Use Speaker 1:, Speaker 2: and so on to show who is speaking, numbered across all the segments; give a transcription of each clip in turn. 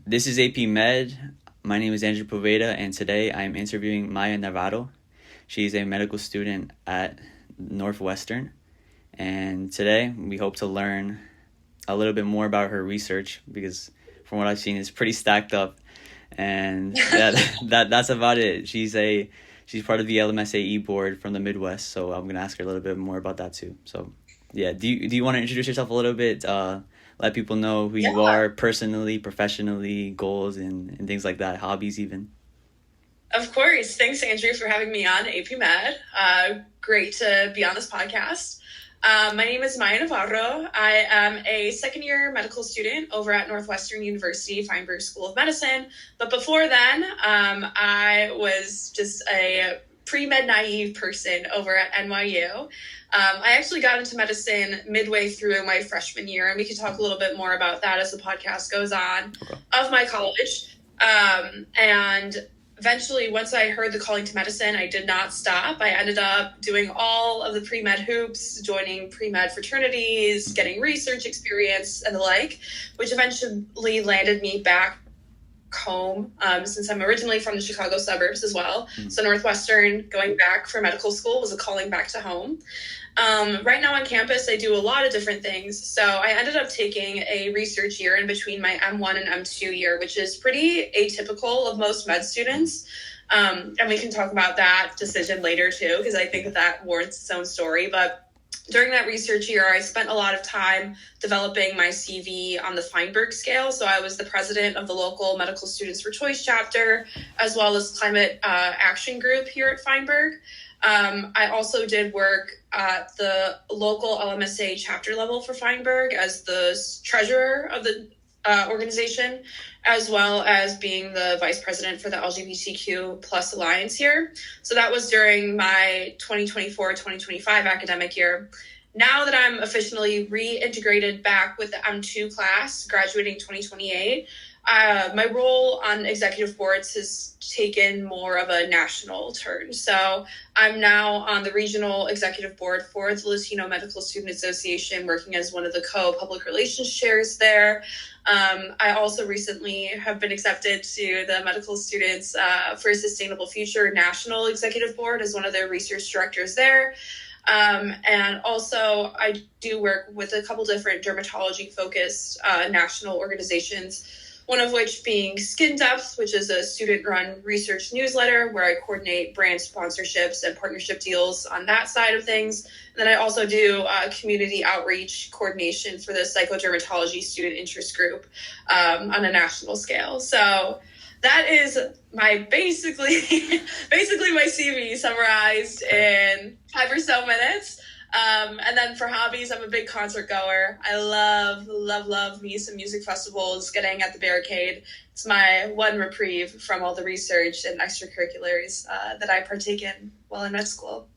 Speaker 1: This is AP Med. My name is Andrew Poveda, and today I'm interviewing Maya Navarro. She's a medical student at Northwestern, and today we hope to learn a little bit more about her research, because from what I've seen, it's pretty stacked up, and that's about it. She's part of the LMSA board from the Midwest, so I'm gonna ask her a little bit more about that too. So, yeah, do you want to introduce yourself a little bit? Let people know who you are personally, professionally, goals, and things like that, hobbies even.
Speaker 2: Of course. Thanks, Andrew, for having me on AP Med. Great to be on this podcast. My name is Maya Navarro. I am a second-year medical student over at Northwestern University, Feinberg School of Medicine. But before then, I was just a pre-med naive person over at NYU. I actually got into medicine midway through my freshman year, and we could talk a little bit more about that as the podcast goes on, of my college. And eventually, once I heard the calling to medicine, I did not stop. I ended up doing all of the pre-med hoops, joining pre-med fraternities, getting research experience and the like, which eventually landed me back home, since I'm originally from the Chicago suburbs as well. So Northwestern, going back for medical school, was a calling back to home. Right now on campus, I do a lot of different things. So I ended up taking a research year in between my M1 and M2 year, which is pretty atypical of most med students. And we can talk about that decision later too, because I think that warrants its own story. But during that research year, I spent a lot of time developing my CV on the Feinberg scale. So I was the president of the local Medical Students for Choice chapter, as well as climate action group here at Feinberg. I also did work at the local LMSA chapter level for Feinberg as the treasurer of the organization, as well as being the vice president for the LGBTQ plus alliance here. So that was during my 2024-2025 academic year. Now that I'm officially reintegrated back with the M2 class, graduating 2028, my role on executive boards has taken more of a national turn. So I'm now on the regional executive board for the Latino Medical Student Association, working as one of the co-public relations chairs there. I also recently have been accepted to the Medical Students for a Sustainable Future National Executive Board as one of their research directors there. And also I do work with a couple different dermatology-focused national organizations, one of which being Skin Depth, which is a student-run research newsletter where I coordinate brand sponsorships and partnership deals on that side of things. And then I also do community outreach coordination for the psychodermatology student interest group on a national scale. So that is my basically my CV summarized in 5 or so minutes. And then for hobbies, I'm a big concert goer. I love me some music festivals, getting at the barricade. It's my one reprieve from all the research and extracurriculars that I partake in while in med school.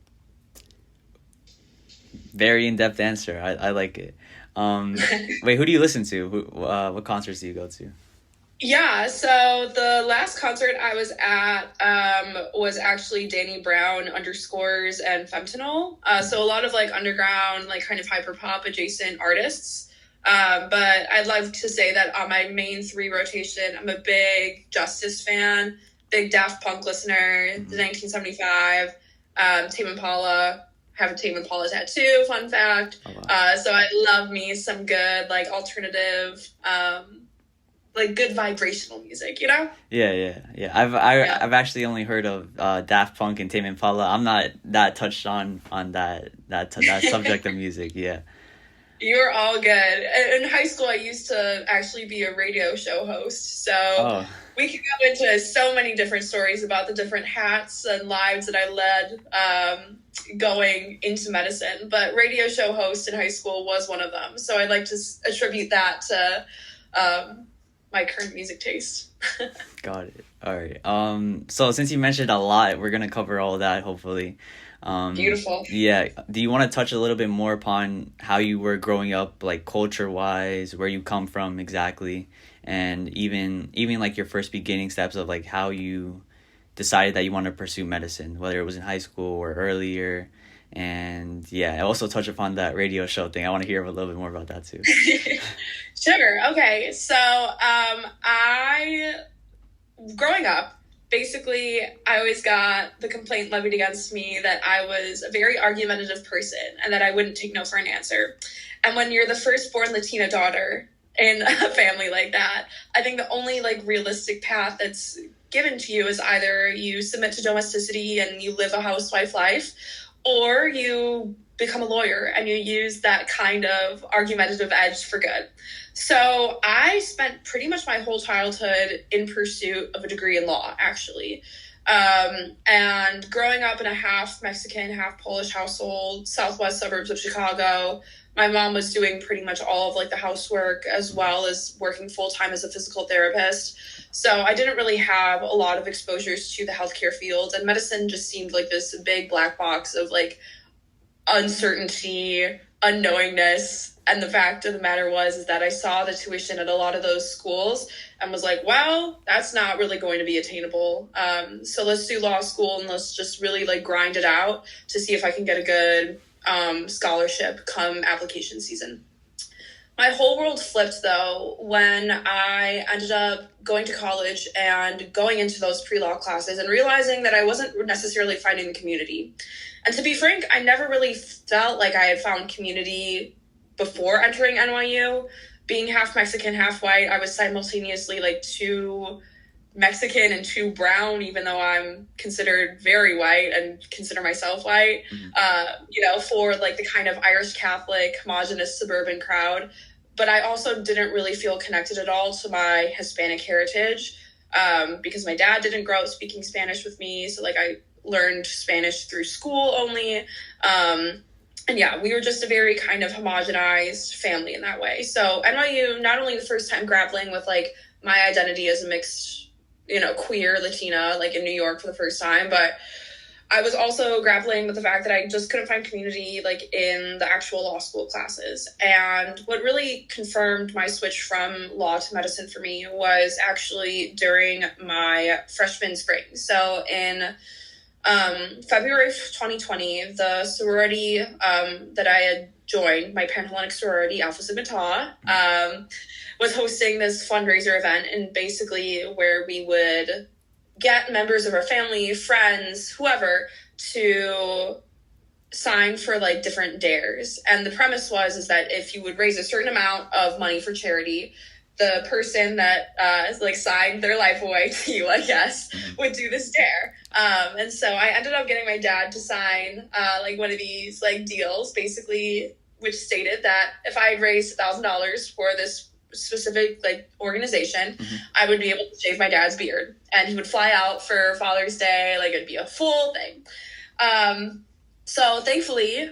Speaker 1: Very in-depth answer. I like it. Wait, who do you listen to? What concerts do you go to?
Speaker 2: Yeah, so the last concert I was at was actually Danny Brown, Underscores, and Fentanyl. So a lot of like underground, like kind of hyperpop adjacent artists. But I'd love to say that on my main 3 rotation, I'm a big Justice fan, big Daft Punk listener, the 1975, Tame Impala. I have a Tame Impala tattoo, fun fact. Oh, wow. So I love me some good like alternative like good vibrational music, you know?
Speaker 1: Yeah. I've actually only heard of Daft Punk and Tame Impala. I'm not that touched on that subject of music. Yeah.
Speaker 2: You're all good. In high school, I used to actually be a radio show host, so we could go into so many different stories about the different hats and lives that I led going into medicine. But radio show host in high school was one of them, so I'd like to attribute that to my current music taste.
Speaker 1: Got it. All right. So since you mentioned a lot, we're gonna cover all of that hopefully.
Speaker 2: Beautiful.
Speaker 1: Yeah. Do you want to touch a little bit more upon how you were growing up, like culture wise, where you come from exactly, and even like your first beginning steps of like how you decided that you wanted to pursue medicine, whether it was in high school or earlier. And yeah, I also touch upon that radio show thing. I want to hear a little bit more about that too.
Speaker 2: Sure. Okay. So I growing up, basically, I always got the complaint levied against me that I was a very argumentative person and that I wouldn't take no for an answer. And when you're the firstborn Latina daughter in a family like that, I think the only like realistic path that's given to you is either you submit to domesticity and you live a housewife life, or you become a lawyer and you use that kind of argumentative edge for good. So I spent pretty much my whole childhood in pursuit of a degree in law, actually. And growing up in a half Mexican, half Polish household, southwest suburbs of Chicago, my mom was doing pretty much all of like the housework as well as working full-time as a physical therapist. So I didn't really have a lot of exposures to the healthcare field, and medicine just seemed like this big black box of like uncertainty, unknowingness. And the fact of the matter is that I saw the tuition at a lot of those schools and was like, well, that's not really going to be attainable. So let's do law school and let's just really like grind it out to see if I can get a good scholarship come application season. My whole world flipped, though, when I ended up going to college and going into those pre-law classes and realizing that I wasn't necessarily finding the community. And to be frank, I never really felt like I had found community before entering NYU. Being half Mexican, half white, I was simultaneously like too Mexican and too brown, even though I'm considered very white and consider myself white, for like the kind of Irish Catholic homogenous suburban crowd. But I also didn't really feel connected at all to my Hispanic heritage because my dad didn't grow up speaking Spanish with me. So like I learned Spanish through school only. And yeah, we were just a very kind of homogenized family in that way. So NYU, not only the first time grappling with like my identity as a mixed, queer Latina, like in New York for the first time, but I was also grappling with the fact that I just couldn't find community like in the actual law school classes. And what really confirmed my switch from law to medicine for me was actually during my freshman spring. So in February of 2020, the sorority that I had joined, my Panhellenic sorority, Alpha Sigma Tau, was hosting this fundraiser event, and basically where we would get members of our family, friends, whoever, to sign for like different dares. And the premise is that if you would raise a certain amount of money for charity, the person that signed their life away to you, I guess, would do this dare. And so I ended up getting my dad to sign one of these like deals, basically, which stated that if I raised $1,000 for this specific like organization, I would be able to shave my dad's beard, and he would fly out for Father's Day. Like it'd be a full thing. So thankfully,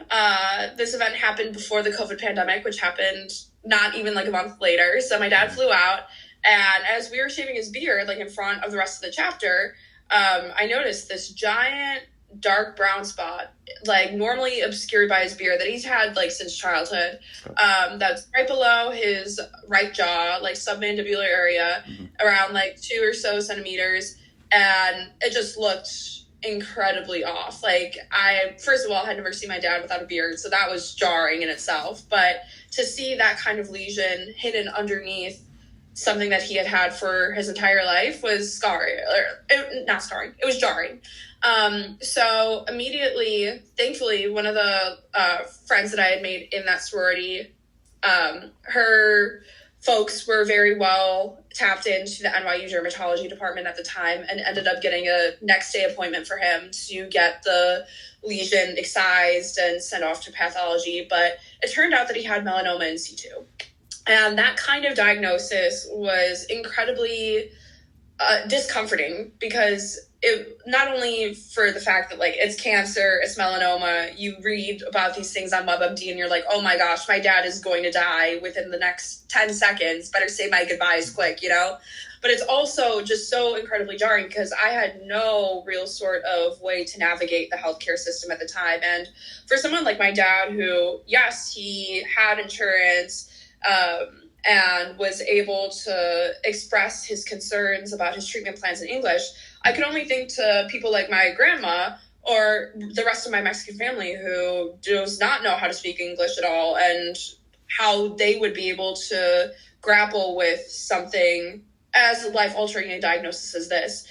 Speaker 2: this event happened before the COVID pandemic, which happened not even like a month later. So my dad flew out, and as we were shaving his beard, like in front of the rest of the chapter, I noticed this giant dark brown spot, like normally obscured by his beard that he's had like since childhood. That's right below his right jaw, like submandibular area, around like 2 or so centimeters. And it just looked incredibly off. Like I, first of all, had never seen my dad without a beard, so that was jarring in itself. But to see that kind of lesion hidden underneath something that he had had for his entire life was scarring, not scarring, it was jarring. So immediately, thankfully, one of the friends that I had made in that sorority, her folks were very well tapped into the NYU dermatology department at the time, and ended up getting a next day appointment for him to get the lesion excised and sent off to pathology. But it turned out that he had melanoma in situ. And that kind of diagnosis was incredibly discomforting, because it not only for the fact that like it's cancer, it's melanoma, you read about these things on WebMD and you're like, oh my gosh, my dad is going to die within the next 10 seconds. Better say my goodbyes quick, But it's also just so incredibly jarring because I had no real sort of way to navigate the healthcare system at the time. And for someone like my dad, who, yes, he had insurance, and was able to express his concerns about his treatment plans in English, I could only think to people like my grandma or the rest of my Mexican family who does not know how to speak English at all, and how they would be able to grapple with something as life-altering a diagnosis as this.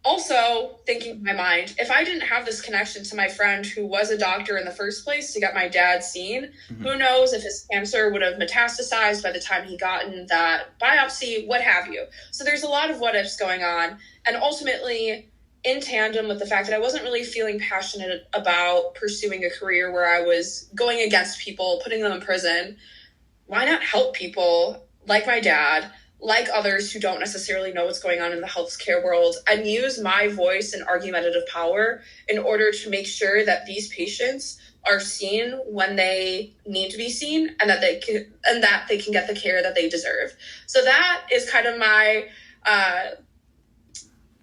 Speaker 2: Also, thinking in my mind, if I didn't have this connection to my friend who was a doctor in the first place to get my dad seen, who knows if his cancer would have metastasized by the time he gotten that biopsy, what have you. So there's a lot of what ifs going on. And ultimately, in tandem with the fact that I wasn't really feeling passionate about pursuing a career where I was going against people, putting them in prison, why not help people like my dad, like others who don't necessarily know what's going on in the healthcare world, and use my voice and argumentative power in order to make sure that these patients are seen when they need to be seen, and that they can get the care that they deserve. So that is kind of my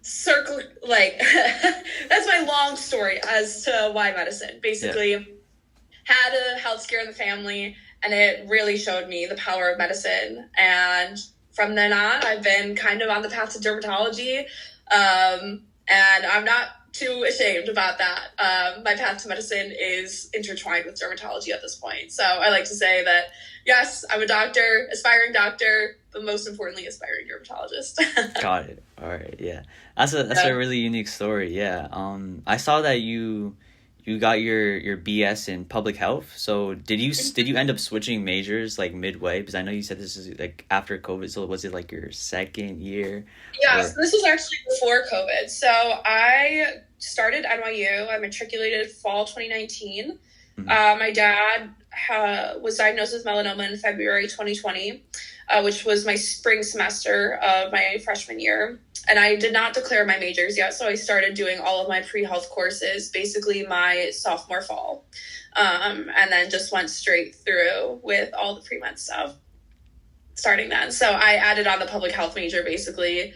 Speaker 2: circle, like that's my long story as to why medicine. Basically, had a health scare in the family, and it really showed me the power of medicine. And from then on, I've been kind of on the path to dermatology, and I'm not too ashamed about that. My path to medicine is intertwined with dermatology at this point. So I like to say that, yes, I'm a doctor, aspiring doctor, but most importantly, aspiring dermatologist.
Speaker 1: Got it. All right. Yeah. That's a really unique story. Yeah. I saw that you got your BS in public health. So did you end up switching majors like midway? Because I know you said this is like after COVID. So was it like your second year?
Speaker 2: Yeah, so this was actually before COVID. So I started NYU. I matriculated fall 2019. My dad was diagnosed with melanoma in February 2020, which was my spring semester of my freshman year. And I did not declare my majors yet, so I started doing all of my pre-health courses, basically my sophomore fall, and then just went straight through with all the pre-med stuff starting then. So I added on the public health major basically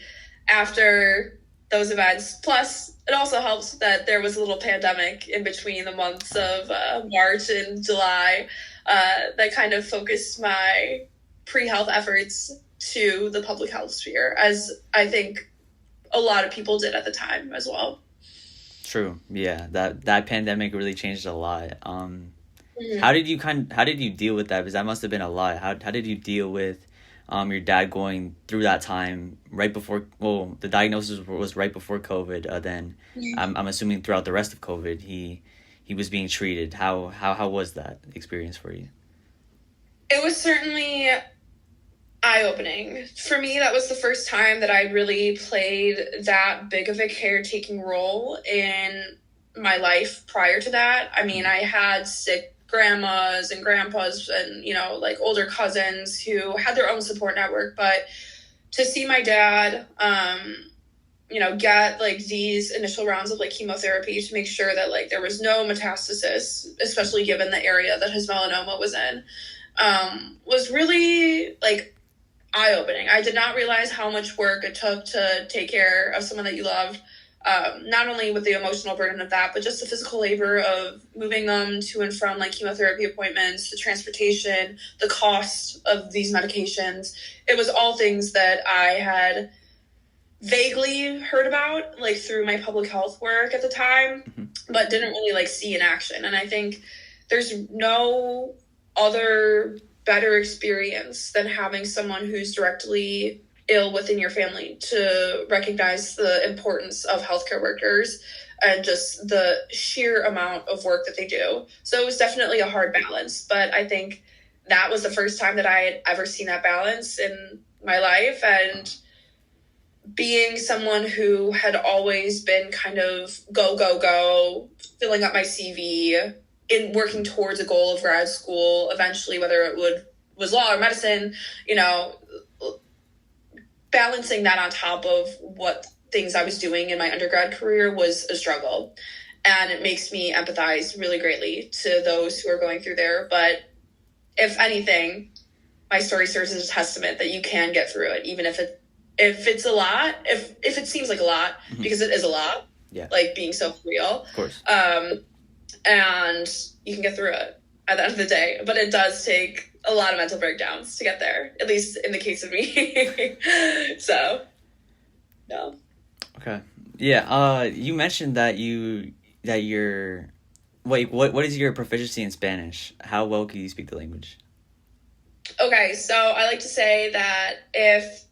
Speaker 2: after those events. Plus, it also helps that there was a little pandemic in between the months of March and July that kind of focused my pre-health efforts to the public health sphere, as I think a lot of people did at the time as well.
Speaker 1: True. Yeah. That pandemic really changed a lot. How did you deal with that? Because that must have been a lot. How did you deal with your dad going through that time right before, well, the diagnosis was right before COVID. Then I'm assuming throughout the rest of COVID, he was being treated. How was that experience for you?
Speaker 2: It was certainly eye-opening. For me, that was the first time that I really played that big of a caretaking role in my life prior to that. I mean, I had sick grandmas and grandpas and, like older cousins who had their own support network. But to see my dad, get like these initial rounds of like chemotherapy to make sure that like there was no metastasis, especially given the area that his melanoma was in, was really like eye-opening. I did not realize how much work it took to take care of someone that you loved, not only with the emotional burden of that, but just the physical labor of moving them to and from like chemotherapy appointments, the transportation, the cost of these medications. It was all things that I had vaguely heard about like through my public health work at the time, but didn't really like see in action. And I think there's no other better experience than having someone who's directly ill within your family to recognize the importance of healthcare workers and just the sheer amount of work that they do. So it was definitely a hard balance, but I think that was the first time that I had ever seen that balance in my life. And being someone who had always been kind of go, filling up my CV, in working towards a goal of grad school, eventually, whether it was law or medicine, balancing that on top of what things I was doing in my undergrad career was a struggle. And it makes me empathize really greatly to those who are going through there. But if anything, my story serves as a testament that you can get through it, even if it's a lot, if it seems like a lot, because it is a lot, like being so real. Of course. And you can get through it at the end of the day. But it does take a lot of mental breakdowns to get there, at least in the case of me. So, no.
Speaker 1: Okay. Yeah. You mentioned that what is your proficiency in Spanish? How well can you speak the language?
Speaker 2: Okay, so I like to say that if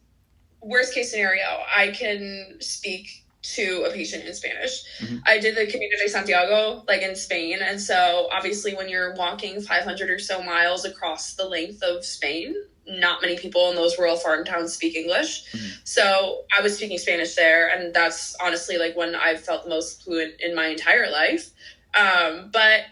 Speaker 2: worst case scenario, I can speak to a patient in Spanish.
Speaker 1: Mm-hmm.
Speaker 2: I did the Camino de Santiago, like in Spain. And so obviously when you're walking 500 or so miles across the length of Spain, not many people in those rural farm towns speak English.
Speaker 1: Mm-hmm.
Speaker 2: So I was speaking Spanish there. And that's honestly like when I felt the most fluent in my entire life. But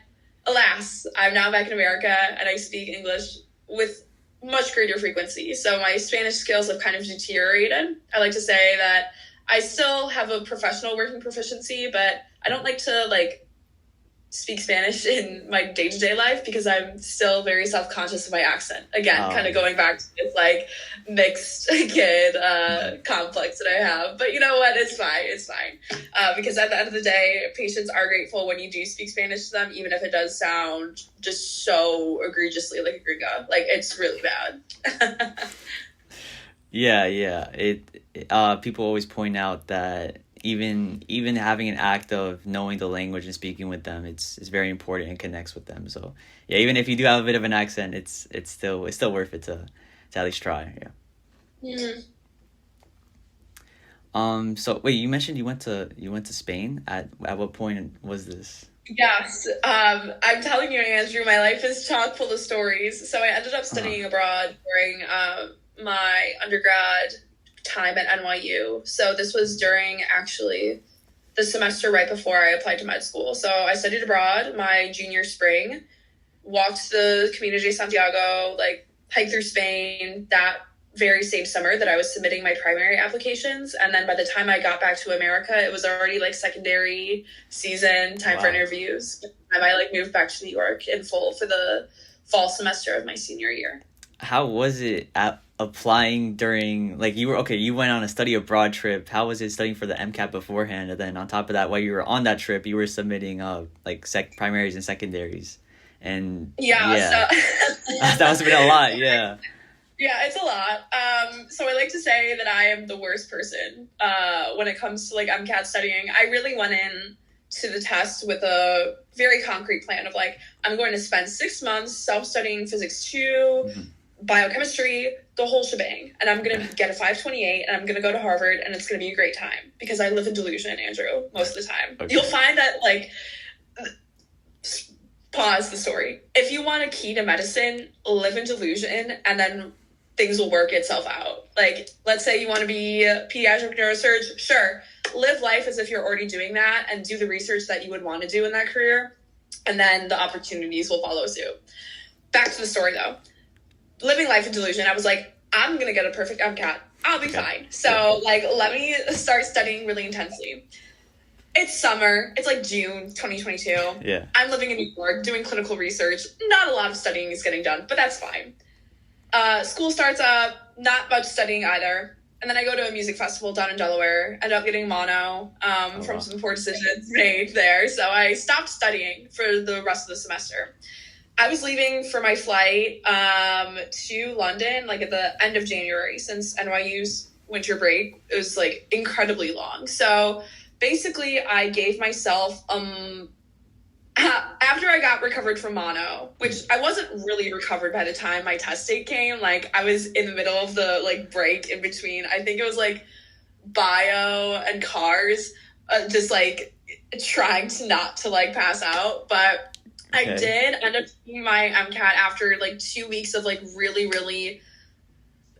Speaker 2: alas, I'm now back in America and I speak English with much greater frequency. So my Spanish skills have kind of deteriorated. I like to say that I still have a professional working proficiency, but I don't like to like speak Spanish in my day-to-day life because I'm still very self-conscious of my accent. Again, kind of going back to this like mixed kid complex that I have. But you know what? It's fine. Because at the end of the day, patients are grateful when you do speak Spanish to them, even if it does sound just so egregiously like a gringo. Like, it's really bad.
Speaker 1: Yeah. People always point out that even having an act of knowing the language and speaking with them, it's very important and connects with them. So yeah, even if you do have a bit of an accent, it's still worth it to at least try. Yeah.
Speaker 2: Mm-hmm.
Speaker 1: So wait, you mentioned you went to Spain. At what point was this?
Speaker 2: Yes. I'm telling you, Andrew, my life is chock full of stories. So I ended up studying abroad during my undergrad time at NYU. So this was during actually the semester right before I applied to med school. So I studied abroad my junior spring, walked the Camino de Santiago, like hiked through Spain that very same summer that I was submitting my primary applications. And then by the time I got back to America, it was already like secondary season, time for interviews. And I like moved back to New York in full for the fall semester of my senior year.
Speaker 1: How was it applying during, like, you went on a study abroad trip? How was it studying for the MCAT beforehand, and then on top of that, while you were on that trip, you were submitting primaries and secondaries, and
Speaker 2: So
Speaker 1: that must have been a lot. Yeah,
Speaker 2: it's a lot. So I like to say that I am the worst person when it comes to like MCAT studying. I really went in to the test with a very concrete plan of like, I'm going to spend 6 months self-studying physics 2, biochemistry, the whole shebang. And I'm going to get a 528 and I'm going to go to Harvard and it's going to be a great time because I live in delusion, Andrew, most of the time. Okay. You'll find that like, pause the story. If you want a key to medicine, live in delusion and then things will work itself out. Like, let's say you want to be a pediatric neurosurgeon. Sure. Live life as if you're already doing that and do the research that you would want to do in that career. And then the opportunities will follow suit. Back to the story though. Living life in delusion, I was like, I'm going to get a perfect MCAT. I'll be fine. So, like, let me start studying really intensely. It's summer. It's like June 2022.
Speaker 1: Yeah.
Speaker 2: I'm living in New York doing clinical research. Not a lot of studying is getting done, but that's fine. School starts up. Not much studying either. And then I go to a music festival down in Delaware. End up getting mono from some poor decisions made there. So I stopped studying for the rest of the semester. I was leaving for my flight to London, like at the end of January, since NYU's winter break is like incredibly long. So basically I gave myself, after I got recovered from mono, which I wasn't really recovered by the time my test date came, like I was in the middle of the like break in between, I think it was like bio and cars, just like trying to not to like pass out, but I did end up taking my MCAT after like 2 weeks of like really, really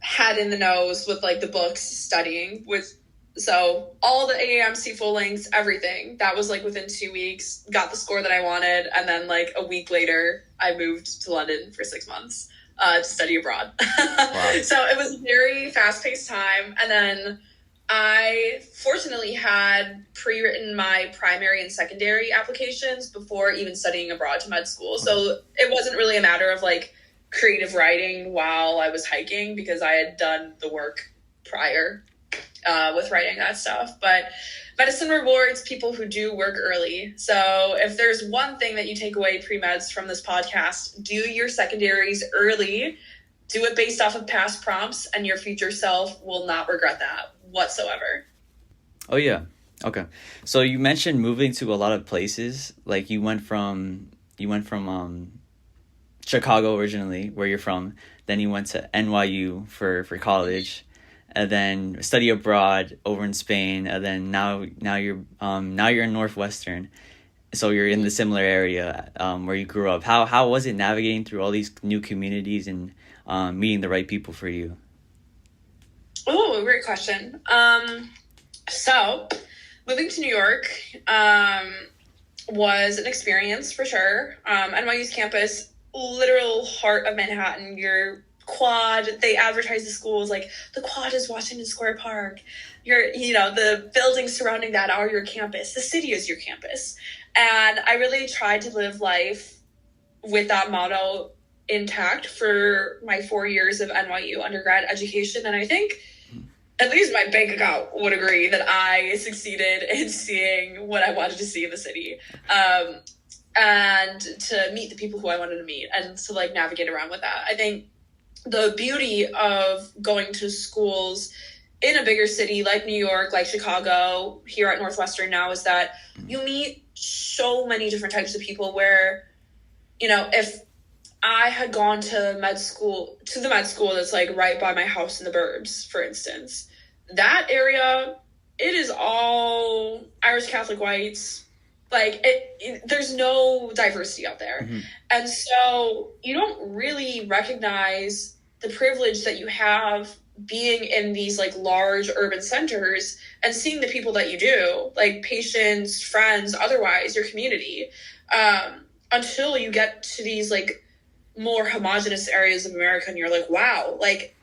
Speaker 2: head in the nose with like the books studying with. So all the AAMC full lengths, everything that was like within 2 weeks, got the score that I wanted. And then like a week later, I moved to London for 6 months to study abroad. Wow. So it was a very fast paced time. And then I fortunately had pre-written my primary and secondary applications before even studying abroad to med school. So it wasn't really a matter of like creative writing while I was hiking because I had done the work prior with writing that stuff. But medicine rewards people who do work early. So if there's one thing that you take away pre-meds from this podcast, do your secondaries early. Do it based off of past prompts and your future self will not regret that whatsoever.
Speaker 1: Oh yeah. Okay. So you mentioned moving to a lot of places. Like you went from Chicago originally, where you're from. Then you went to NYU for college. and then study abroad over in Spain, and then now you're in Northwestern, so you're in the similar area where you grew up. How was it navigating through all these new communities and meeting the right people for you?
Speaker 2: Oh, great question. So moving to New York was an experience for sure. NYU's campus, literal heart of Manhattan. Your quad, they advertise the schools like the quad is Washington Square Park. The buildings surrounding that are your campus. The city is your campus. And I really tried to live life with that motto intact for my 4 years of NYU undergrad education. And I think at least my bank account would agree that I succeeded in seeing what I wanted to see in the city, and to meet the people who I wanted to meet, and to like navigate around with that. I think the beauty of going to schools in a bigger city like New York, like Chicago, here at Northwestern now, is that you meet so many different types of people where, if I had gone to the med school that's like right by my house in the burbs, for instance, that area, it is all Irish Catholic whites. Like there's no diversity out there. Mm-hmm. And so you don't really recognize the privilege that you have being in these like large urban centers and seeing the people that you do, like patients, friends, otherwise your community, until you get to these like more homogenous areas of America, and you're like, wow, like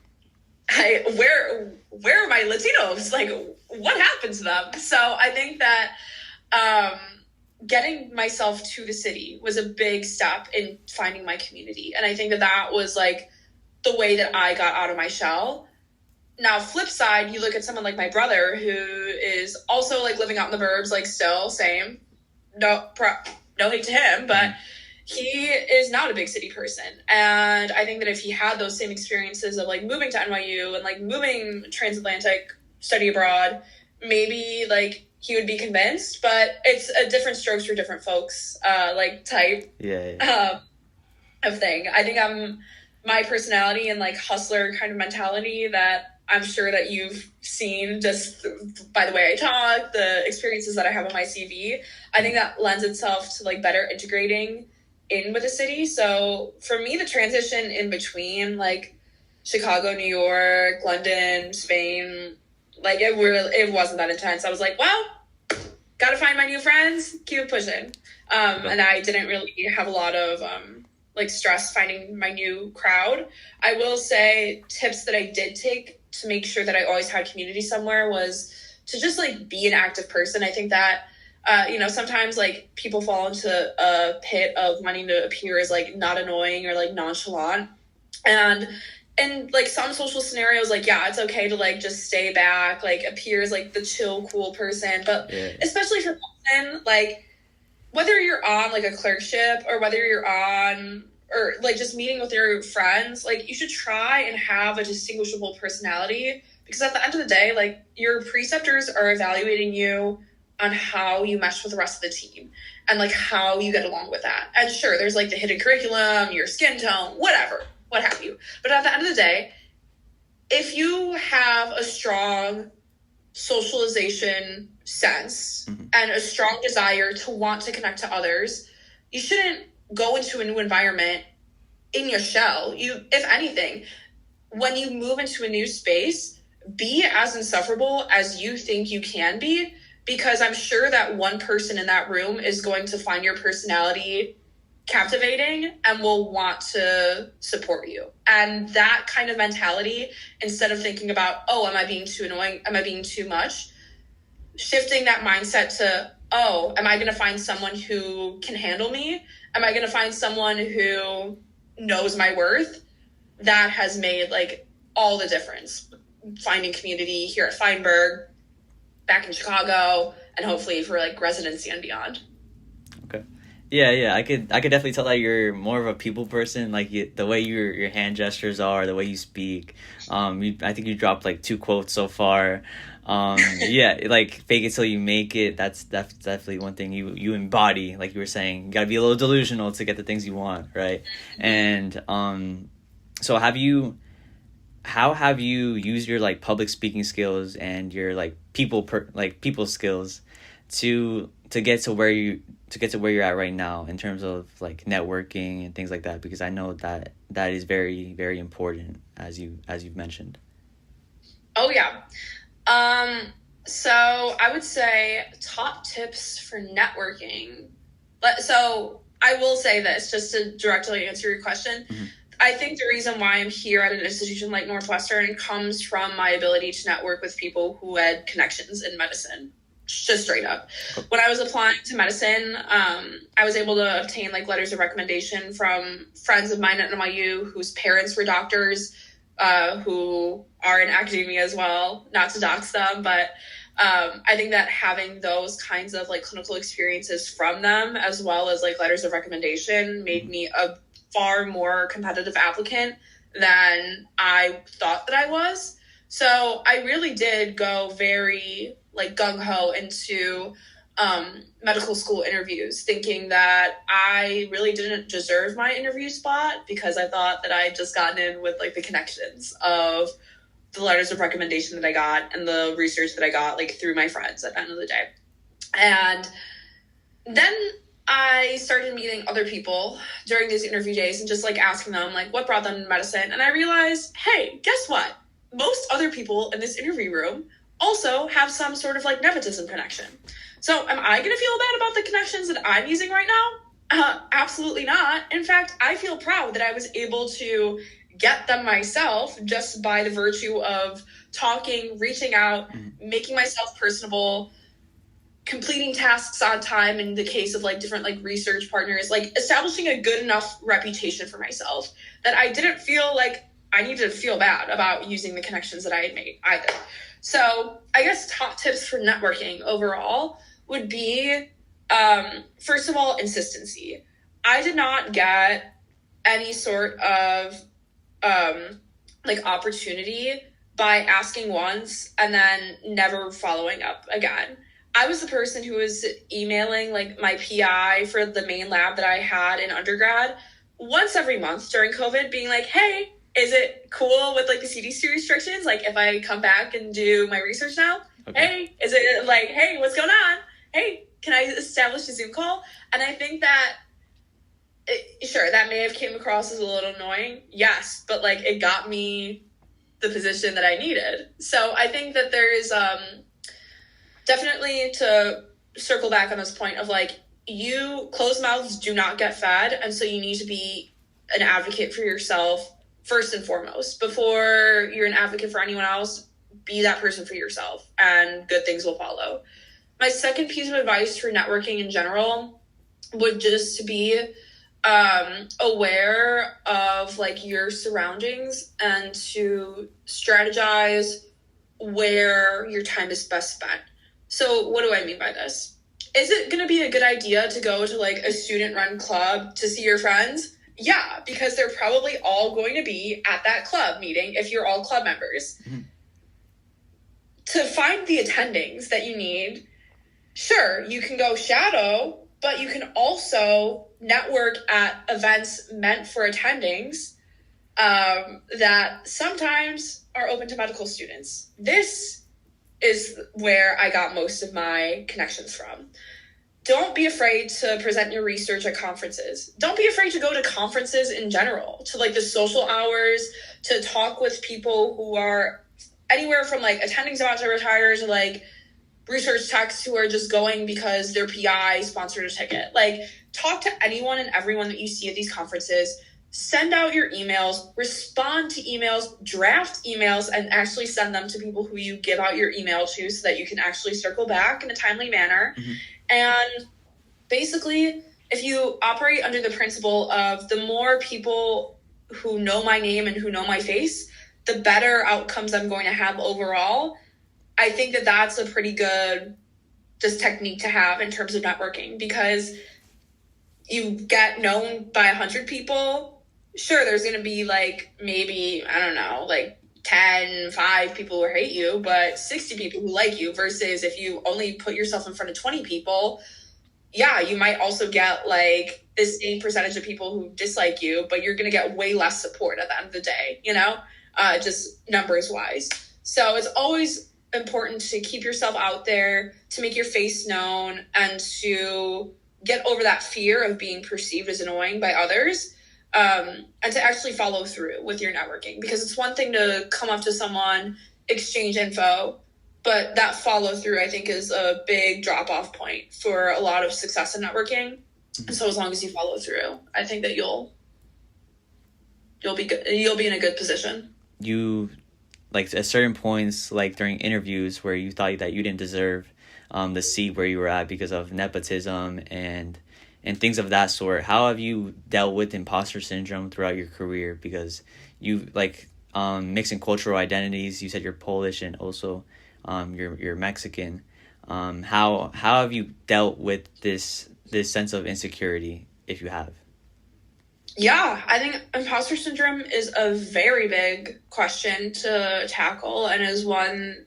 Speaker 2: where are my Latinos? Like, what happened to them? So I think that getting myself to the city was a big step in finding my community. And I think that was like the way that I got out of my shell. Now, flip side, you look at someone like my brother, who is also like living out in the burbs, like still same, no hate to him, but he is not a big city person. And I think that if he had those same experiences of like moving to NYU and like moving transatlantic, study abroad, maybe like he would be convinced. But it's a different strokes for different folks, like type of thing. I think my personality and like hustler kind of mentality that I'm sure that you've seen just by the way I talk, the experiences that I have on my CV, I think that lends itself to like better integrating in with the city. So for me, the transition in between like Chicago, New York, London, Spain, like it wasn't that intense. I was like, well, gotta find my new friends, keep it pushing. And I didn't really have a lot of like stress finding my new crowd. I will say tips that I did take to make sure that I always had community somewhere was to just like be an active person. I think that sometimes like people fall into a pit of wanting to appear as like not annoying or like nonchalant, and in like some social scenarios, like, yeah, it's okay to like just stay back, like appear as like the chill, cool person. But especially for women, like whether you're on like a clerkship or whether you're on or like just meeting with your friends, like you should try and have a distinguishable personality, because at the end of the day, like your preceptors are evaluating you on how you mesh with the rest of the team and like how you get along with that. And sure, there's like the hidden curriculum, your skin tone, whatever, what have you. But at the end of the day, if you have a strong socialization sense and a strong desire to want to connect to others, you shouldn't go into a new environment in your shell. If anything, when you move into a new space, be as insufferable as you think you can be, because I'm sure that one person in that room is going to find your personality captivating and will want to support you. And that kind of mentality, instead of thinking about, oh, am I being too annoying? Am I being too much? Shifting that mindset to, oh, am I going to find someone who can handle me? Am I going to find someone who knows my worth? That has made like all the difference. Finding community here at Feinberg, back in Chicago, and hopefully for like residency and beyond.
Speaker 1: Okay. Yeah. I could definitely tell that you're more of a people person. Like the way your hand gestures are, the way you speak. I think you dropped like 2 quotes so far. Yeah, like fake it till you make it. That's definitely one thing you embody. Like you were saying, you gotta be a little delusional to get the things you want, right? And so have you how have you used your like public speaking skills and your like people skills to get to where you're at right now in terms of like networking and things like that? Because I know that is very, very important, as you've mentioned.
Speaker 2: Oh yeah. So I would say top tips for networking. So I will say this just to directly answer your question.
Speaker 1: Mm-hmm.
Speaker 2: I think the reason why I'm here at an institution like Northwestern comes from my ability to network with people who had connections in medicine. Just straight up. When I was applying to medicine, I was able to obtain like letters of recommendation from friends of mine at NYU whose parents were doctors, who are in academia as well. Not to dox them, but I think that having those kinds of like clinical experiences from them, as well as like letters of recommendation, made me a far more competitive applicant than I thought that I was. So I really did go very like gung-ho into medical school interviews, thinking that I really didn't deserve my interview spot because I thought that I had just gotten in with like the connections of the letters of recommendation that I got and the research that I got like through my friends at the end of the day. And then I started meeting other people during these interview days and just like asking them like what brought them to medicine. And I realized, hey, guess what? Most other people in this interview room also have some sort of like nepotism connection. So am I going to feel bad about the connections that I'm using right now? Absolutely not. In fact, I feel proud that I was able to get them myself just by the virtue of talking, reaching out, making myself personable, completing tasks on time in the case of like different like research partners, like establishing a good enough reputation for myself that I didn't feel like I needed to feel bad about using the connections that I had made either. So I guess top tips for networking overall would be, first of all, consistency. I did not get any sort of like opportunity by asking once and then never following up again. I was the person who was emailing like my PI for the main lab that I had in undergrad once every month during COVID, being like, hey, is it cool with like the CDC restrictions? Like if I come back and do my research now, okay. Hey, is it like, hey, what's going on? Hey, can I establish a Zoom call? And I think that sure, that may have came across as a little annoying. Yes, but like it got me the position that I needed. So I think that there's definitely, to circle back on this point of like, you closed mouths do not get fed. And so you need to be an advocate for yourself first and foremost. Before you're an advocate for anyone else, be that person for yourself and good things will follow. My second piece of advice for networking in general would just to be aware of like your surroundings and to strategize where your time is best spent. So what do I mean by this? Is it going to be a good idea to go to like a student-run club to see your friends? Yeah, because they're probably all going to be at that club meeting if you're all club members. Mm-hmm. To find the attendings that you need, sure, you can go shadow, but you can also network at events meant for attendings that sometimes are open to medical students. This is where I got most of my connections from. Don't be afraid to present your research at conferences. Don't be afraid to go to conferences in general, to like the social hours, to talk with people who are anywhere from like attendings about to retire to like research techs who are just going because their PI sponsored a ticket. Like talk to anyone and everyone that you see at these conferences. Send out your emails, respond to emails, draft emails, and actually send them to people who you give out your email to so that you can actually circle back in a timely manner. Mm-hmm. And basically, if you operate under the principle of the more people who know my name and who know my face, the better outcomes I'm going to have overall, I think that that's a pretty good just technique to have in terms of networking, because you get known by 100 people. Sure, there's going to be like maybe, I don't know, like 10, 5 people who hate you, but 60 people who like you, versus if you only put yourself in front of 20 people, yeah, you might also get like the same percentage of people who dislike you, but you're going to get way less support at the end of the day, you know? just numbers wise. So it's always important to keep yourself out there, to make your face known, and to get over that fear of being perceived as annoying by others, and to actually follow through with your networking. Because it's one thing to come up to someone, exchange info, but that follow through, I think, is a big drop-off point for a lot of success in networking. And so as long as you follow through, I think that you'll be good. You'll be in a good position.
Speaker 1: You, like, at certain points, like during interviews where you thought that you didn't deserve the seat where you were at because of nepotism and things of that sort. How have you dealt with imposter syndrome throughout your career? Because you, like, mixing cultural identities. You said you're Polish and also you're Mexican. How have you dealt with this sense of insecurity, if you have?
Speaker 2: Yeah, I think imposter syndrome is a very big question to tackle, and is one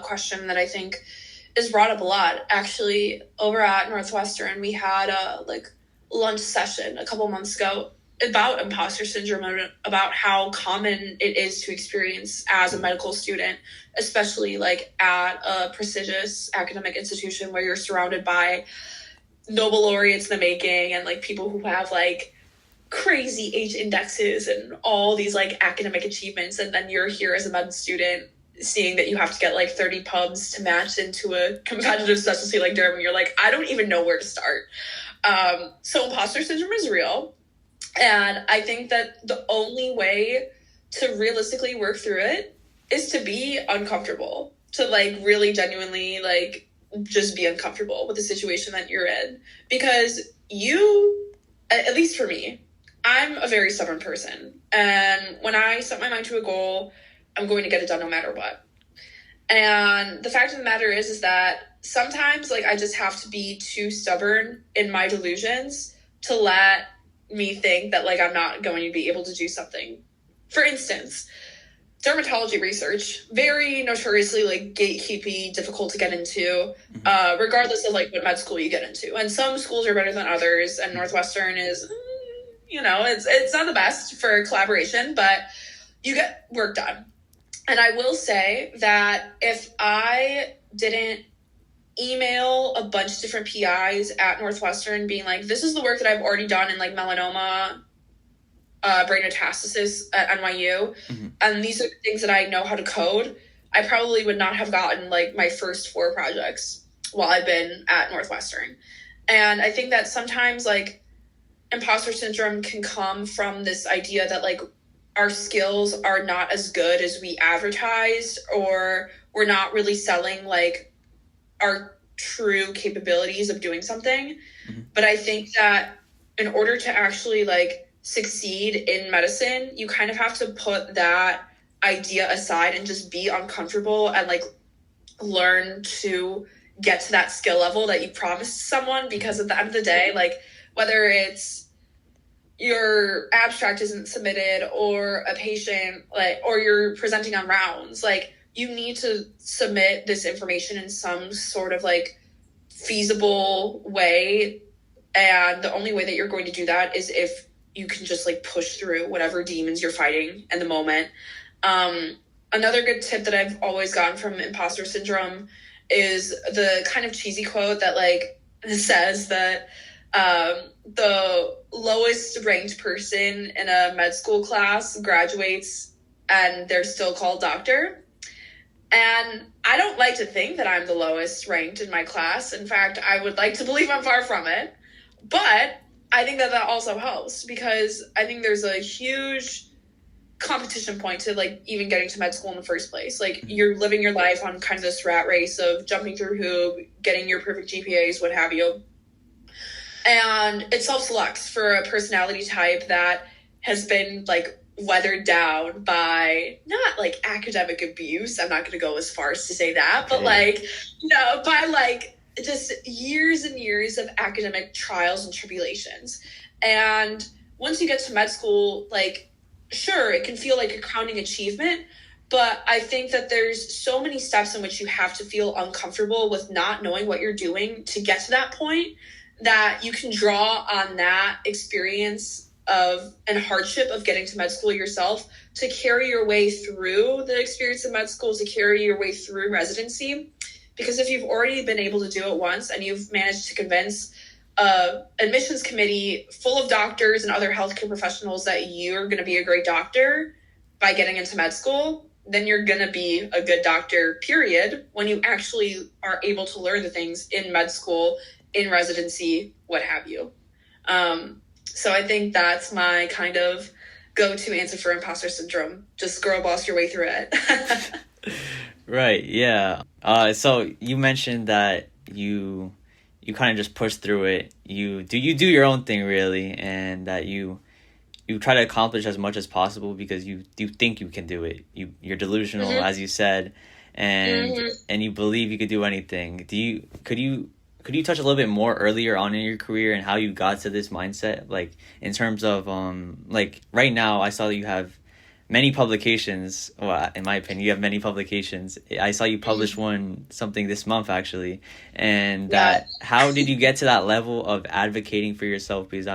Speaker 2: question that I think is brought up a lot. Actually, over at Northwestern, we had a lunch session a couple months ago about imposter syndrome and about how common it is to experience as a medical student, especially like at a prestigious academic institution where you're surrounded by Nobel laureates in the making and like people who have like crazy H indexes and all these like academic achievements, and then you're here as a med student seeing that you have to get like 30 pubs to match into a competitive specialty like derm, and you're like, I don't even know where to start. So imposter syndrome is real, and I think that the only way to realistically work through it is to be uncomfortable, to like really genuinely like just be uncomfortable with the situation that you're in, because you, at least for me, I'm a very stubborn person. And when I set my mind to a goal, I'm going to get it done no matter what. And the fact of the matter is that sometimes like I just have to be too stubborn in my delusions to let me think that like I'm not going to be able to do something. For instance, dermatology research, very notoriously like gatekeepy, difficult to get into, regardless of like what med school you get into. And some schools are better than others, and Northwestern is, it's not the best for collaboration, but you get work done. And I will say that if I didn't email a bunch of different PIs at Northwestern being like, this is the work that I've already done in like melanoma, brain metastasis at NYU, and these are the things that I know how to code, I probably would not have gotten like my first 4 projects while I've been at Northwestern. And I think that sometimes like imposter syndrome can come from this idea that like our skills are not as good as we advertised, or we're not really selling like our true capabilities of doing something. But I think that in order to actually like succeed in medicine, you kind of have to put that idea aside and just be uncomfortable and like learn to get to that skill level that you promised someone. Because at the end of the day, like whether it's your abstract isn't submitted or a patient like, or you're presenting on rounds, like you need to submit this information in some sort of like feasible way. And the only way that you're going to do that is if you can just like push through whatever demons you're fighting in the moment. Another good tip that I've always gotten from imposter syndrome is the kind of cheesy quote that like says that the lowest ranked person in a med school class graduates and they're still called doctor. And I don't like to think that I'm the lowest ranked in my class. In fact, I would like to believe I'm far from it. But I think that also helps, because I think there's a huge competition point to like even getting to med school in the first place. Like you're living your life on kind of this rat race of jumping through hoop, getting your perfect GPAs, what have you. And it self-selects for a personality type that has been like weathered down by not like academic abuse. I'm not going to go as far as to say that, but like, by like just years and years of academic trials and tribulations. And once you get to med school, like, sure, it can feel like a crowning achievement, but I think that there's so many steps in which you have to feel uncomfortable with not knowing what you're doing to get to that point, that you can draw on that experience and hardship of getting to med school yourself to carry your way through the experience of med school, to carry your way through residency. Because if you've already been able to do it once and you've managed to convince admissions committee full of doctors and other healthcare professionals that you're going to be a great doctor by getting into med school, then you're going to be a good doctor, period, when you actually are able to learn the things in med school, in residency, what have you. So I think that's my kind of go-to answer for imposter syndrome. Just girl boss your way through it.
Speaker 1: Right, yeah. So you mentioned that you kind of just push through it. You do your own thing, really, and that you try to accomplish as much as possible because you think you can do it. You're delusional, as you said, and you believe you could do anything. Could you touch a little bit more earlier on in your career and how you got to this mindset? Like, in terms of like right now, I saw that you have many publications. Well, in my opinion, you have many publications. I saw you publish something this month, actually. And how did you get to that level of advocating for yourself? Because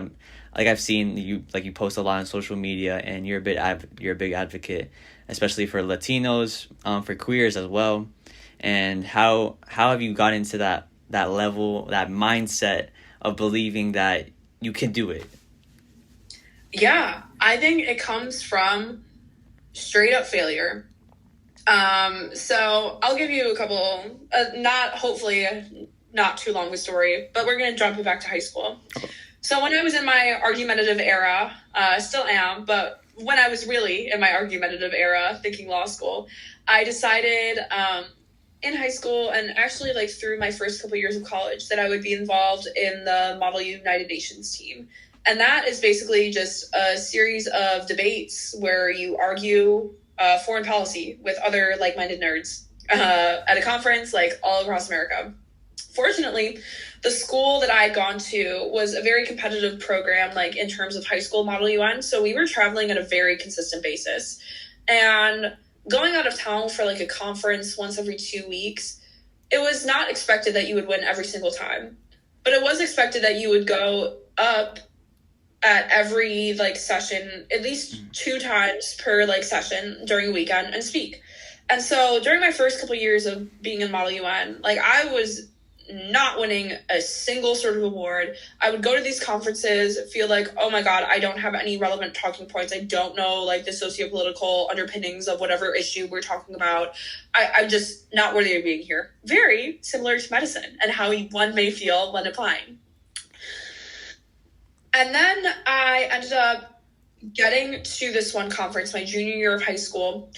Speaker 1: I've seen you, like, you post a lot on social media, and you're a big advocate, especially for Latinos, for queers as well. And how have you got into that level, that mindset of believing that you can do it?
Speaker 2: Yeah, I think it comes from straight up failure. So I'll give you a couple, not too long a story, but we're going to jump it back to high school. Okay. So when I was in my argumentative era, still am, but when I was really in my argumentative era, thinking law school, I decided in high school and actually like through my first couple years of college that I would be involved in the Model United Nations team. And that is basically just a series of debates where you argue foreign policy with other like-minded nerds at a conference like all across America. Fortunately, the school that I had gone to was a very competitive program, like in terms of high school Model UN. So we were traveling at a very consistent basis. And going out of town for like a conference once every 2 weeks, it was not expected that you would win every single time. But it was expected that you would go up at every like session, at least 2 times per like session during a weekend and speak. And so during my first couple of years of being in Model UN, like I was not winning a single sort of award. I would go to these conferences, feel like, oh my God, I don't have any relevant talking points. I don't know like the sociopolitical underpinnings of whatever issue we're talking about. I'm just not worthy of being here. Very similar to medicine and how one may feel when applying. And then I ended up getting to this one conference my junior year of high school.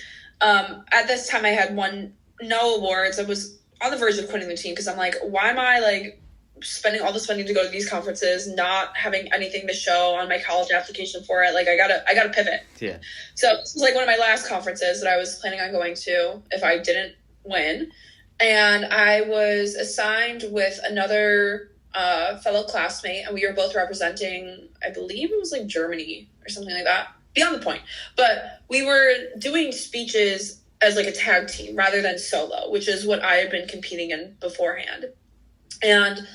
Speaker 2: At this time I had won no awards. I was on the verge of quitting the team because I'm like, why am I like spending all this money to go to these conferences, not having anything to show on my college application for it? Like I gotta pivot. Yeah. So this was like one of my last conferences that I was planning on going to if I didn't win. And I was assigned with another fellow classmate, and we were both representing, I believe it was like Germany or something like that. Beyond the point. But we were doing speeches as like a tag team rather than solo, which is what I had been competing in beforehand. And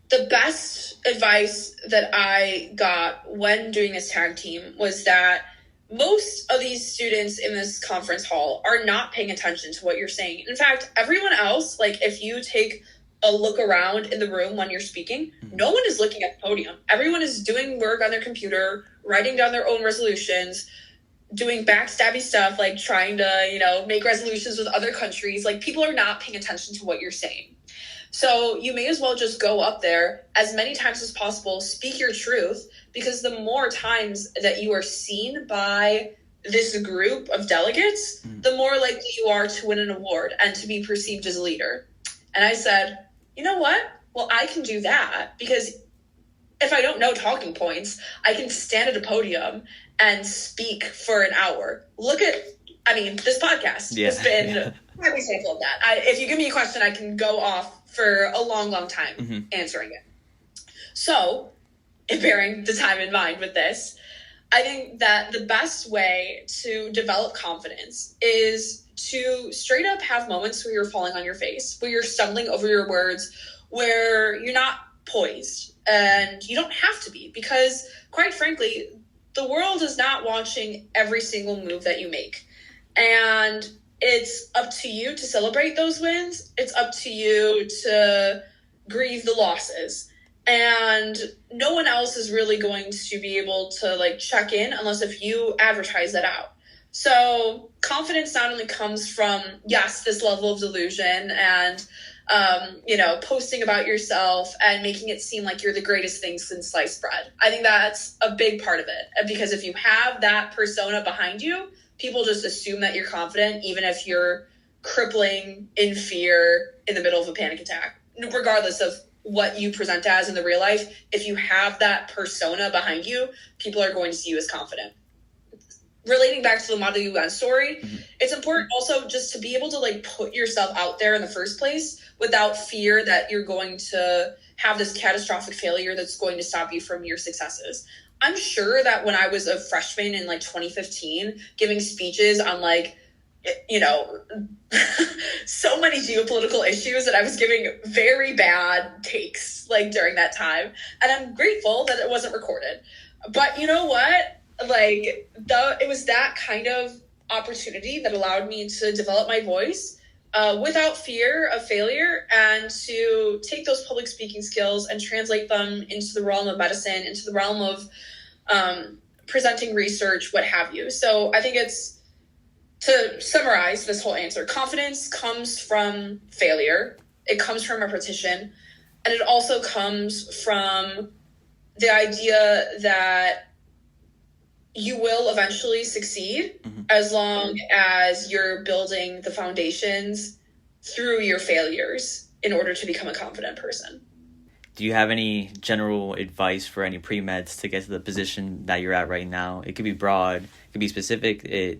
Speaker 2: the best advice that I got when doing this tag team was that most of these students in this conference hall are not paying attention to what you're saying. In fact, everyone else, like if you take a look around in the room when you're speaking, no one is looking at the podium. Everyone is doing work on their computer, writing down their own resolutions, doing backstabby stuff, like trying to, make resolutions with other countries. Like people are not paying attention to what you're saying. So you may as well just go up there as many times as possible, speak your truth, because the more times that you are seen by this group of delegates, the more likely you are to win an award and to be perceived as a leader. And I said, you know what? Well, I can do that because if I don't know talking points, I can stand at a podium and speak for an hour. This podcast has been a prime example of that. If you give me a question, I can go off for a long, long time answering it. So, bearing the time in mind with this, I think that the best way to develop confidence is to straight up have moments where you're falling on your face, where you're stumbling over your words, where you're not poised. And you don't have to be, because quite frankly, the world is not watching every single move that you make. And it's up to you to celebrate those wins. It's up to you to grieve the losses. And no one else is really going to be able to like check in unless if you advertise that out. So confidence not only comes from, yes, this level of delusion and, posting about yourself and making it seem like you're the greatest thing since sliced bread. I think that's a big part of it. Because if you have that persona behind you, people just assume that you're confident, even if you're crippling in fear in the middle of a panic attack, regardless of what you present as in the real life. If you have that persona behind you, people are going to see you as confident. Relating back to the Model UN story, it's important also just to be able to like put yourself out there in the first place without fear that you're going to have this catastrophic failure that's going to stop you from your successes. I'm sure that when I was a freshman in like 2015, giving speeches on like, so many geopolitical issues, that I was giving very bad takes like during that time. And I'm grateful that it wasn't recorded. But you know what? Like it was that kind of opportunity that allowed me to develop my voice without fear of failure, and to take those public speaking skills and translate them into the realm of medicine, into the realm of presenting research, what have you. So I think it's, to summarize this whole answer, confidence comes from failure. It comes from repetition. And it also comes from the idea that you will eventually succeed as long as you're building the foundations through your failures in order to become a confident person.
Speaker 1: Do you have any general advice for any pre-meds to get to the position that you're at right now? It could be broad, it could be specific, it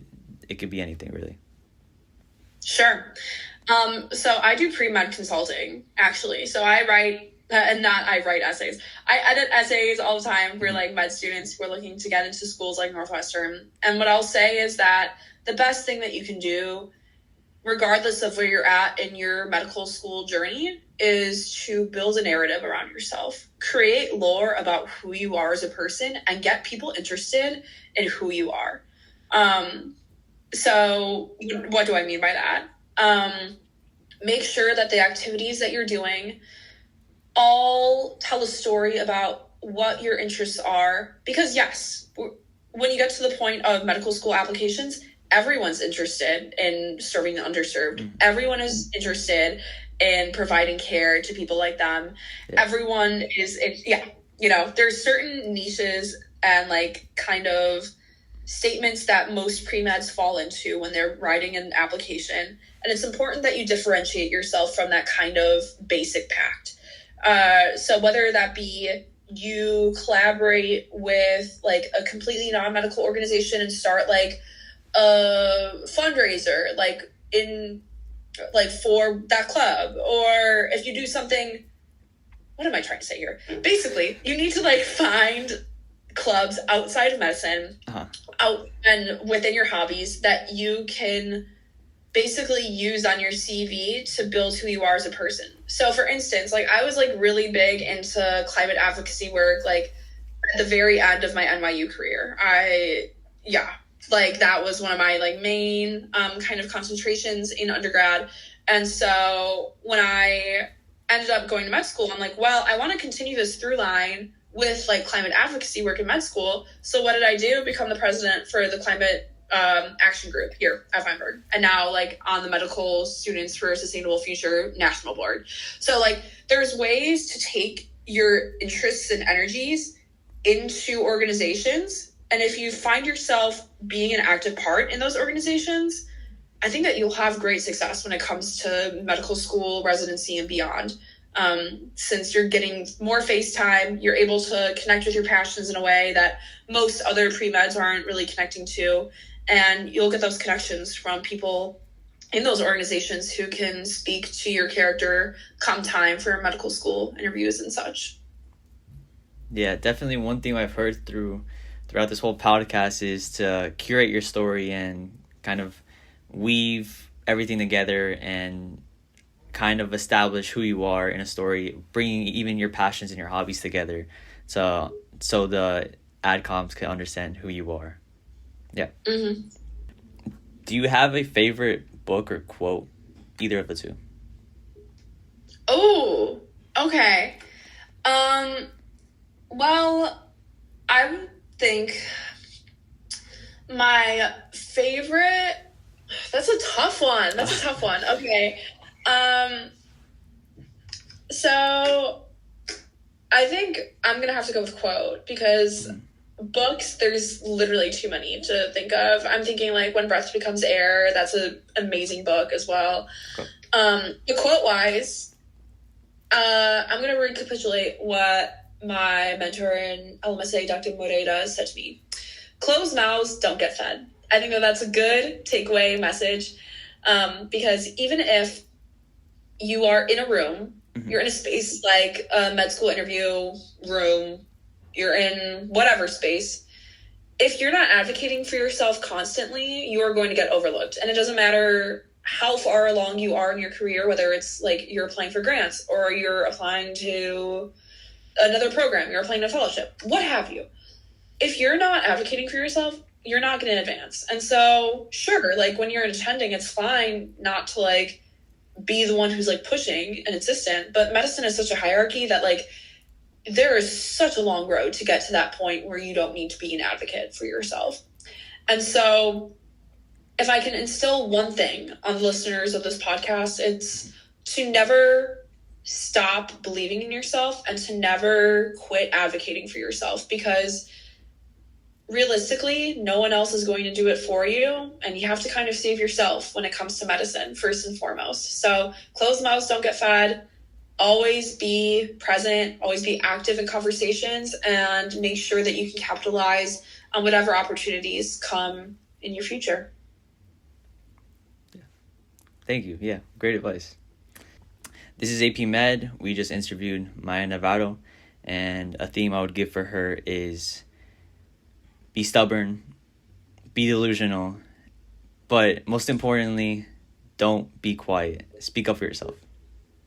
Speaker 1: could be anything really.
Speaker 2: Sure. So I do pre-med consulting, actually. So I write essays. I edit essays all the time for like med students who are looking to get into schools like Northwestern. And what I'll say is that the best thing that you can do, regardless of where you're at in your medical school journey, is to build a narrative around yourself. Create lore about who you are as a person and get people interested in who you are. So what do I mean by that? Make sure that the activities that you're doing all tell a story about what your interests are. Because yes, when you get to the point of medical school applications, everyone's interested in serving the underserved. Everyone is interested in providing care to people like them. Yeah. Everyone is, there's certain niches and like kind of statements that most pre-meds fall into when they're writing an application. And it's important that you differentiate yourself from that kind of basic pact. So whether that be you collaborate with like a completely non-medical organization and start like a fundraiser, like for that club, or if you do something, what am I trying to say here? Basically, you need to like find clubs outside of medicine, out and within your hobbies that you can basically use on your CV to build who you are as a person. So for instance, like I was like really big into climate advocacy work, like at the very end of my NYU career. That was one of my like main kind of concentrations in undergrad. And so when I ended up going to med school, I'm like, well, I want to continue this through line with like climate advocacy work in med school. So what did I do? Become the president for the climate action group here at Feinberg, and now like on the Medical Students for a Sustainable Future National Board. So like there's ways to take your interests and energies into organizations, and if you find yourself being an active part in those organizations, I think that you'll have great success when it comes to medical school, residency, and beyond. Since you're getting more face time, you're able to connect with your passions in a way that most other pre-meds aren't really connecting to. And you'll get those connections from people in those organizations who can speak to your character come time for medical school interviews and such.
Speaker 1: Yeah, definitely one thing I've heard throughout this whole podcast is to curate your story and kind of weave everything together and kind of establish who you are in a story, bringing even your passions and your hobbies together. So the adcoms can understand who you are. Yeah.
Speaker 2: Mm-hmm.
Speaker 1: Do you have a favorite book or quote? Either of the two.
Speaker 2: Oh, okay. Well, I would think my favorite, that's a tough one. Okay. So I think I'm going to have to go with quote because books, there's literally too many to think of. I'm thinking like When Breath Becomes Air. That's an amazing book as well.
Speaker 1: Okay.
Speaker 2: The quote-wise, I'm going to recapitulate what my mentor in LMSA, Dr. Poveda, said to me. Closed mouths don't get fed. I think that's a good takeaway message because even if you are in a room, you're in a space like a med school interview room, you're in whatever space, if you're not advocating for yourself constantly, you are going to get overlooked. And it doesn't matter how far along you are in your career, whether it's like you're applying for grants or you're applying to another program, you're applying to a fellowship, what have you. If you're not advocating for yourself, you're not going to advance. And so, sure, like when you're attending, it's fine not to like be the one who's like pushing and insistent, but medicine is such a hierarchy that like there is such a long road to get to that point where you don't need to be an advocate for yourself. And so if I can instill one thing on the listeners of this podcast, it's to never stop believing in yourself and to never quit advocating for yourself, because realistically, no one else is going to do it for you, and you have to kind of save yourself when it comes to medicine, first and foremost. So closed mouths don't get fed. Always be present, always be active in conversations, and make sure that you can capitalize on whatever opportunities come in your future.
Speaker 1: Thank you. Yeah, great advice. This is AP Med. We just interviewed Maya Navarro, and a theme I would give for her is be stubborn, be delusional, but most importantly, don't be quiet. Speak up for yourself.